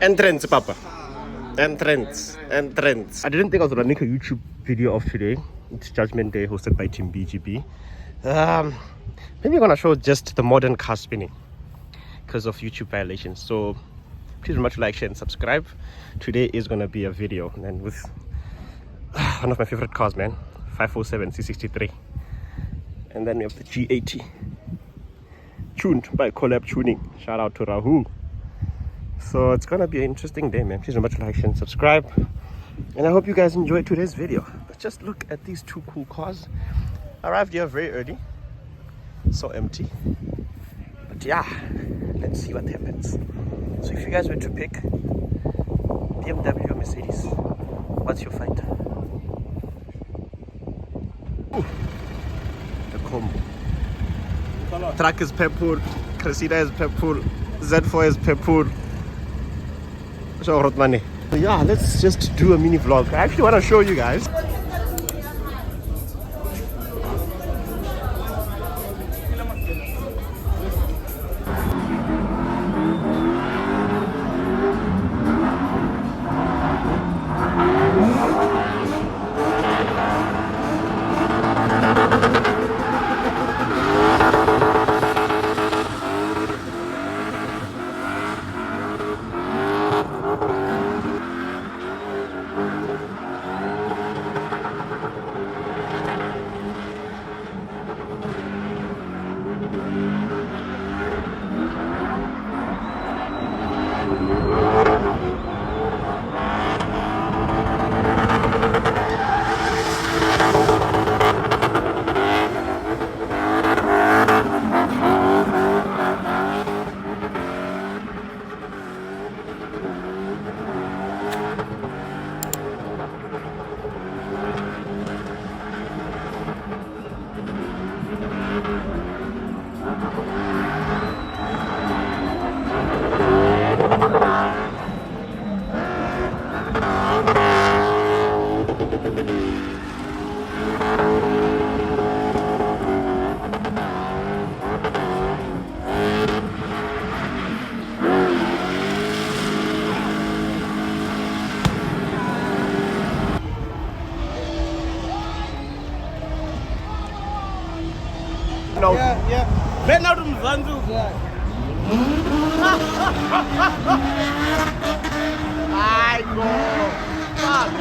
Entrance, Papa. Entrance. I didn't think I was gonna make a YouTube video of today. It's Judgment Day, hosted by Team BGB. Maybe I'm gonna show just the modern car spinning because of YouTube violations. So please much like, share, and subscribe. Today is gonna be a video, and with one of my favorite cars, man, 507 C63, and then we have the G80, tuned by Collab Tuning. Shout out to Rahul. So it's gonna be an interesting day, man. Please remember to like, share, and subscribe, and I hope you guys enjoyed today's video. But just look at these two cool cars. Arrived here very early, so empty, but yeah, let's see what happens. So if you guys were to pick BMW or Mercedes, what's your fight? Ooh, the combo. Truck is purple, Cressida is purple, Z4 is purple. So yeah, let's just do a mini vlog. I actually want to show you guys. Yeah. Let out Mzanzu. I go. Fuck.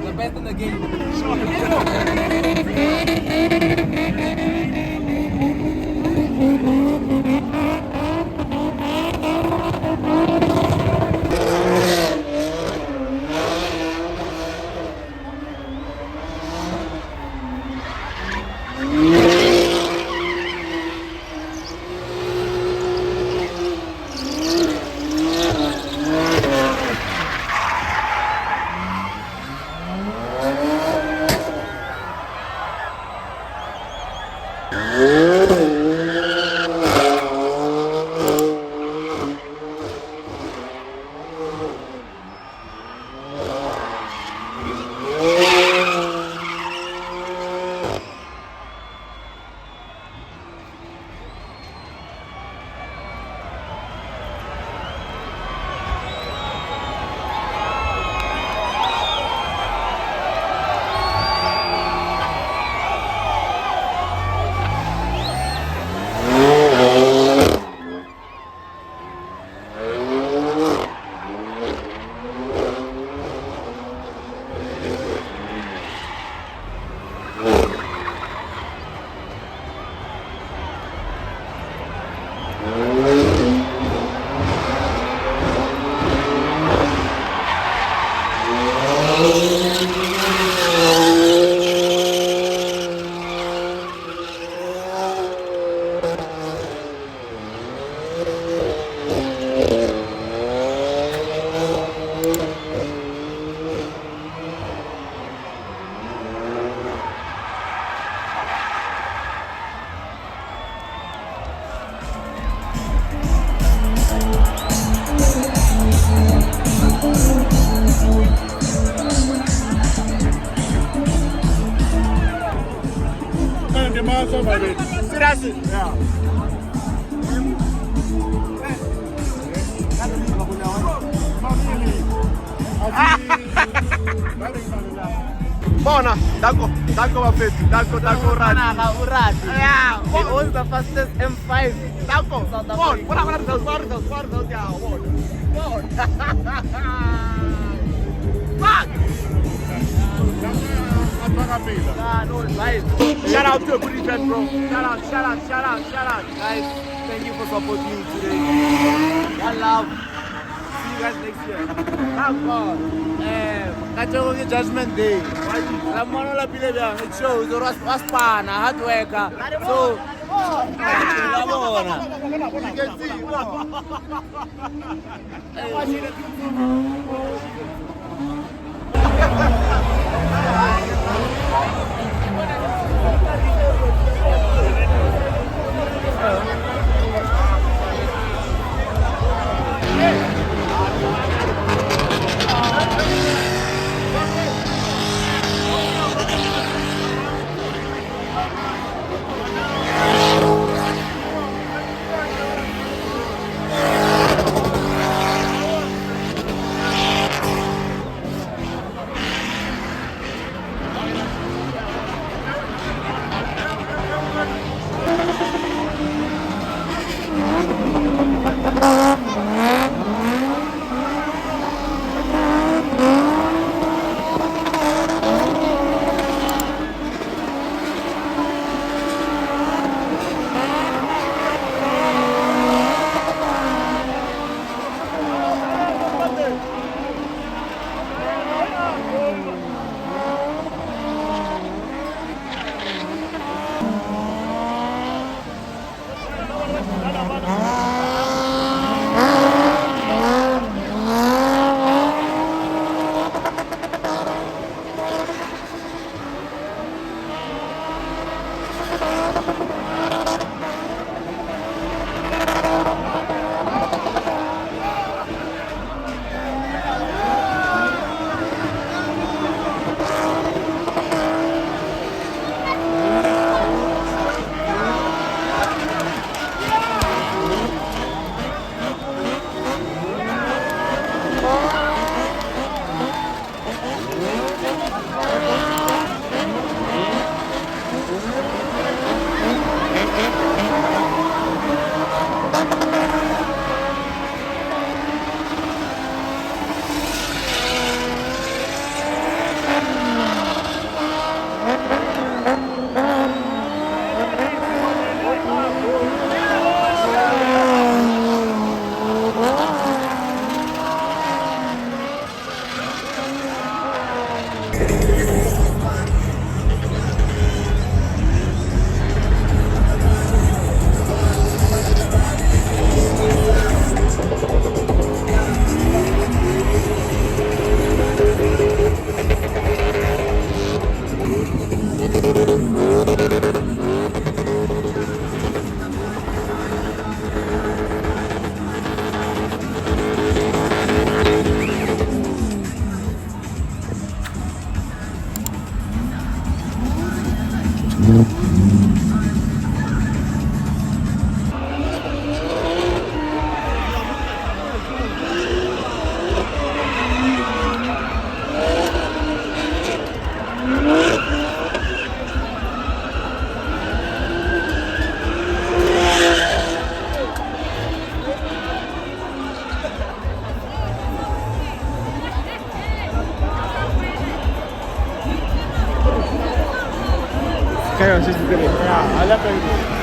The best in the game. Seriously? Yeah. Bona, Danko bafethu, Danko Urati. Yeah, he owns the fastest M5. Danko, South Africa. Bona, yeah, fuck! Shout out to a good event, bro. Shout out. Guys, thank you for supporting me today. One love. See you guys next year. Kachoko Judgment Day. Ramona la pile bya. It shows the SPUN, hard worker. So, you can see. Carry on, just look at it. Yeah, I love it.